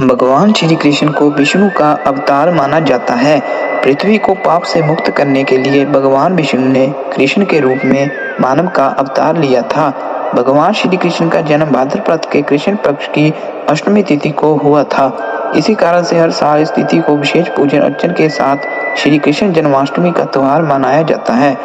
भगवान श्री कृष्ण को विष्णु का अवतार माना जाता है। पृथ्वी को पाप से मुक्त करने के लिए भगवान विष्णु ने कृष्ण के रूप में मानव का अवतार लिया था। भगवान श्री कृष्ण का जन्म भाद्रपद के कृष्ण पक्ष की अष्टमी तिथि को हुआ था। इसी कारण से हर साल इस तिथि को विशेष पूजन अर्चन के साथ श्री कृष्ण जन्माष्टमी का त्योहार मनाया जाता है।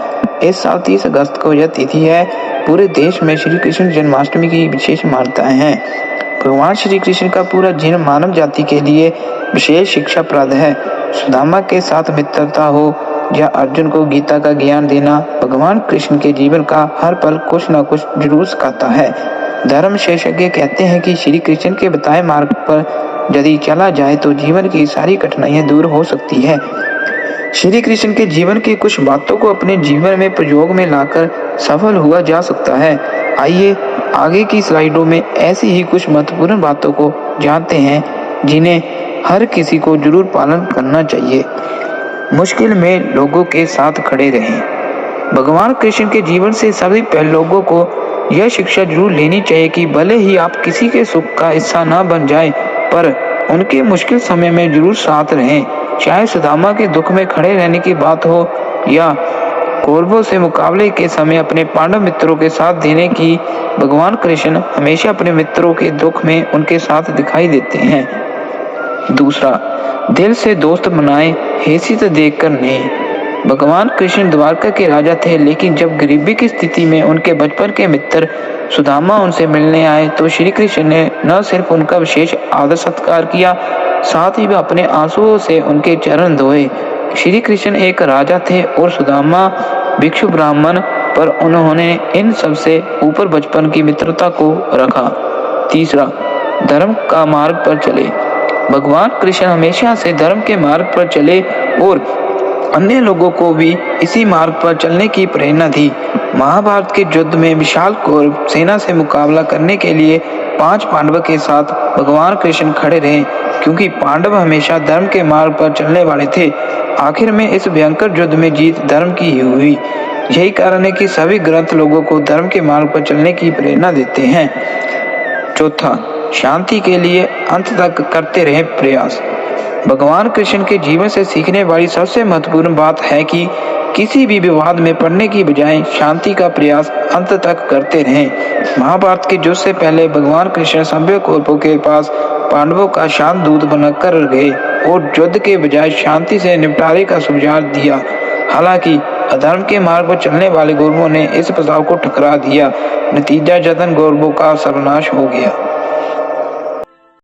इस साल 30 अगस्त को यह तिथि है। पूरे देश में श्री कृष्ण जन्माष्टमी की विशेष मान्यताएं हैं। भगवान श्री कृष्ण का पूरा जीवन मानव जाति के लिए विशेष शिक्षाप्रद है। सुदामा के साथ मित्रता हो या अर्जुन को गीता का ज्ञान देना, भगवान कृष्ण के जीवन का हर पल कुछ न कुछ जरूर सिखाता है। धर्म विशेषज्ञ कहते हैं कि श्री कृष्ण के बताए मार्ग पर यदि चला जाए तो जीवन की सारी कठिनाइयां दूर हो सकती है। श्री कृष्ण के जीवन की कुछ बातों को अपने जीवन में प्रयोग में लाकर सफल हुआ जा सकता है। आइए आगे की स्लाइडों में ऐसी ही कुछ महत्वपूर्ण बातों को जानते हैं जिन्हें हर किसी को जरूर पालन करना चाहिए। मुश्किल में लोगों के साथ खड़े रहें। भगवान कृष्ण के जीवन से सभी पहले लोगों को यह शिक्षा जरूर लेनी चाहिए कि भले ही आप किसी के सुख का हिस्सा न बन जाएं, पर उनके मुश्किल समय में जरूर साथ रहें। चाहे सुदामा के दुख में खड़े रहने की बात हो या कौरवों से मुकाबले के समय अपने पांडव मित्रों के साथ देने की, भगवान कृष्ण हमेशा अपने मित्रों के दुख में उनके साथ दिखाई देते हैं। दूसरा, दिल से दोस्त बनाए, हैसियत देखकर नहीं। भगवान कृष्ण द्वारका के राजा थे, लेकिन जब गरीबी की स्थिति में उनके बचपन के मित्र सुदामा उनसे मिलने आए तो श्री कृष्ण ने न सिर्फ उनका विशेष आदर सत्कार किया, साथ ही वह अपने आंसुओं से उनके चरण धोए। श्री कृष्ण एक राजा थे और सुदामा भिक्षु ब्राह्मण, पर उन्होंने इन सबसे ऊपर बचपन की मित्रता को रखा। तीसरा, धर्म का मार्ग पर चले। भगवान कृष्ण हमेशा से धर्म के मार्ग पर चले और अन्य लोगों को भी इसी मार्ग पर चलने की प्रेरणा दी। महाभारत के युद्ध में विशाल कौरव सेना से मुकाबला करने के लिए 5 पांडवों के साथ भगवान कृष्ण खड़े रहे, क्योंकि पांडव हमेशा धर्म के मार्ग पर चलने वाले थे। आखिर में इस भयंकर युद्ध में जीत धर्म की ही हुई। यही कारण है कि सभी ग्रंथ लोगों को धर्म के मार्ग पर चलने की प्रेरणा देते हैं। चौथा, शांति के लिए अंत तक करते रहे प्रयास। भगवान कृष्ण के जीवन से सीखने वाली सबसे महत्वपूर्ण बात है कि किसी भी विवाद में पड़ने की बजाय शांति का प्रयास अंत तक करते रहें। महाभारत के युद्ध से पहले भगवान कृष्ण सभ्य कौरवों के पास पांडवों का शांत दूत बनकर गए और युद्ध के बजाय शांति से निपटारे का सुझाव दिया। हालांकि अधर्म के मार्ग पर चलने वाले कौरवों ने इस प्रस्ताव को ठुकरा दिया। नतीजा जतन कौरवों का सर्वनाश हो गया।